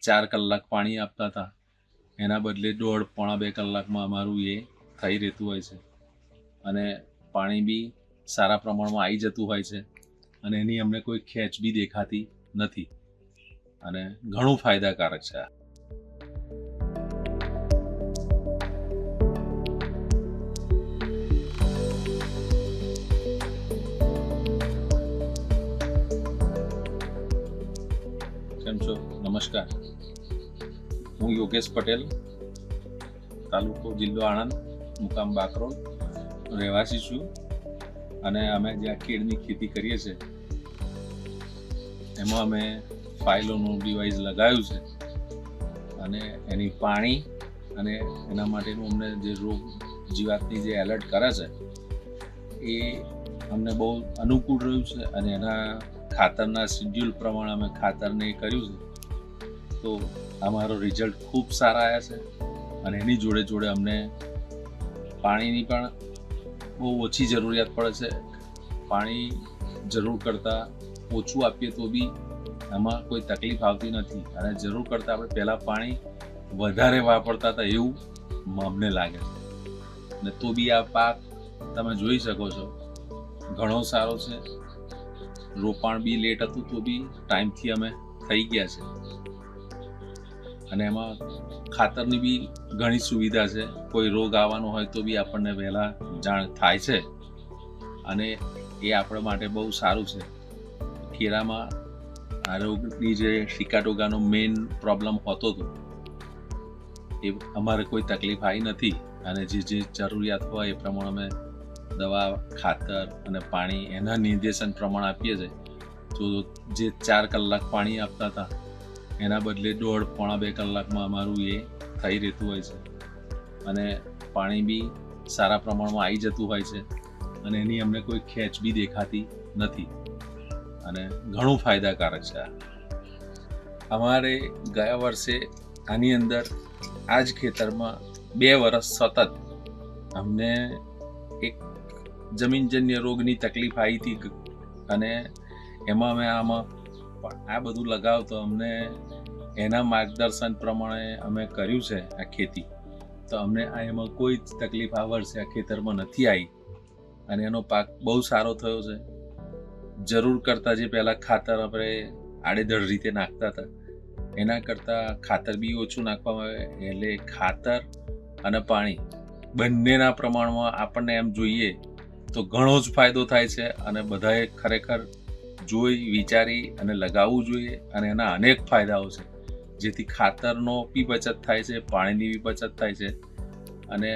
4 કલાક પાણી આપતા હતા એના બદલે 1.5-2 કલાકમાં અમારું એ થઈ રહેતું હોય છે અને પાણી બી સારા પ્રમાણમાં આવી જતું હોય છે અને એની અમને કોઈ ખેંચ બી દેખાતી નથી અને ઘણું ફાયદાકારક છે આ. કેમ છો? નમસ્કાર. હું યોગેશ પટેલ, તાલુકો જિલ્લો આણંદ, મુકામ બાકરોલ, રહેવાસી છું અને અમે જ્યાં કેળની ખેતી કરીએ છીએ એમાં અમે ફાઇલોનું ડિવાઇસ લગાવ્યું છે અને એની પાણી અને એના માટેનું અમને જે રોગ જીવાતની જે એલર્ટ કરે છે એ અમને બહુ અનુકૂળ રહ્યું છે અને એના ખાતરના શિડ્યુલ પ્રમાણે અમે ખાતરને એ કર્યું છે તો અમારો રિઝલ્ટ ખૂબ સારા આવ્યા છે અને એની જોડે જોડે અમને પાણીની પણ બહુ ઓછી જરૂરિયાત પડે છે. પાણી જરૂર કરતાં ઓછું આપીએ તો બી આમાં કોઈ તકલીફ આવતી નથી અને જરૂર કરતાં આપણે પહેલાં પાણી વધારે વાપરતા હતા એવું અમને લાગે છે ને તો બી આ પાક તમે જોઈ શકો છો ઘણો સારો છે. રોપાણ બી લેટ હતું તો બી ટાઈમથી અમે થઈ ગયા છે અને એમાં ખાતરની બી ઘણી સુવિધા છે. કોઈ રોગ આવવાનો હોય તો બી આપણને વહેલા જાણ થાય છે અને એ આપણા માટે બહુ સારું છે. કેળામાં આ રોગની જે સિકાટોગાનો મેઇન પ્રોબ્લેમ હોતો હતો એ અમારે કોઈ તકલીફ આવી નથી અને જે જરૂરિયાત હોય એ પ્રમાણે અમે દવા, ખાતર અને પાણી એના નિર્દેશન પ્રમાણે આપીએ છીએ. તો જે 4 કલાક પાણી આપતા હતા એના બદલે 1.5-2 કલાકમાં અમારું એ થઈ રહેતું હોય છે અને પાણી બી સારા પ્રમાણમાં આવી જતું હોય છે અને એની અમને કોઈ ખેંચ બી દેખાતી નથી અને ઘણું ફાયદાકારક છે આ. અમારે ગયા વર્ષે આની અંદર આ જ ખેતરમાં 2 વર્ષ સતત અમને એક જમીનજન્ય રોગની તકલીફ આવી હતી અને એમાં અમે આ બધું લગાવતો અમને એના માર્ગદર્શન પ્રમાણે અમે કર્યું છે આ ખેતી તો અમને એમાં કોઈ જ તકલીફ આ વર્ષે આ ખેતરમાં નથી આવી અને એનો પાક બહુ સારો થયો છે. જરૂર કરતાં જે પહેલાં ખાતર આપણે આડેધડ રીતે નાખતા હતા એના કરતાં ખાતર બી ઓછું નાખવામાં આવે એટલે ખાતર અને પાણી બંનેના પ્રમાણમાં આપણને એમ જોઈએ તો ઘણો જ ફાયદો થાય છે અને બધાએ ખરેખર જોઈ વિચારી અને લગાવવું જોઈએ અને એના અનેક ફાયદાઓ છે જેથી ખાતરનો બી બચત થાય છે, પાણીની બી બચત થાય છે અને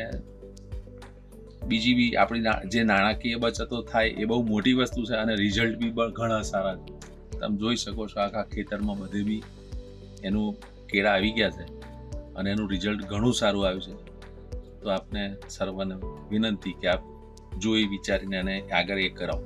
બીજી બી આપણી જે નાણાકીય બચતો થાય એ બહુ મોટી વસ્તુ છે અને રિઝલ્ટ બી ઘણા સારા છે. તમે જોઈ શકો છો આખા ખેતરમાં બધે બી એનું કેળા આવી ગયા છે અને એનું રિઝલ્ટ ઘણું સારું આવ્યું છે. તો આપને સર્વને વિનંતી કે આપ જોઈ વિચારીને એને આગળ એ કરાવો.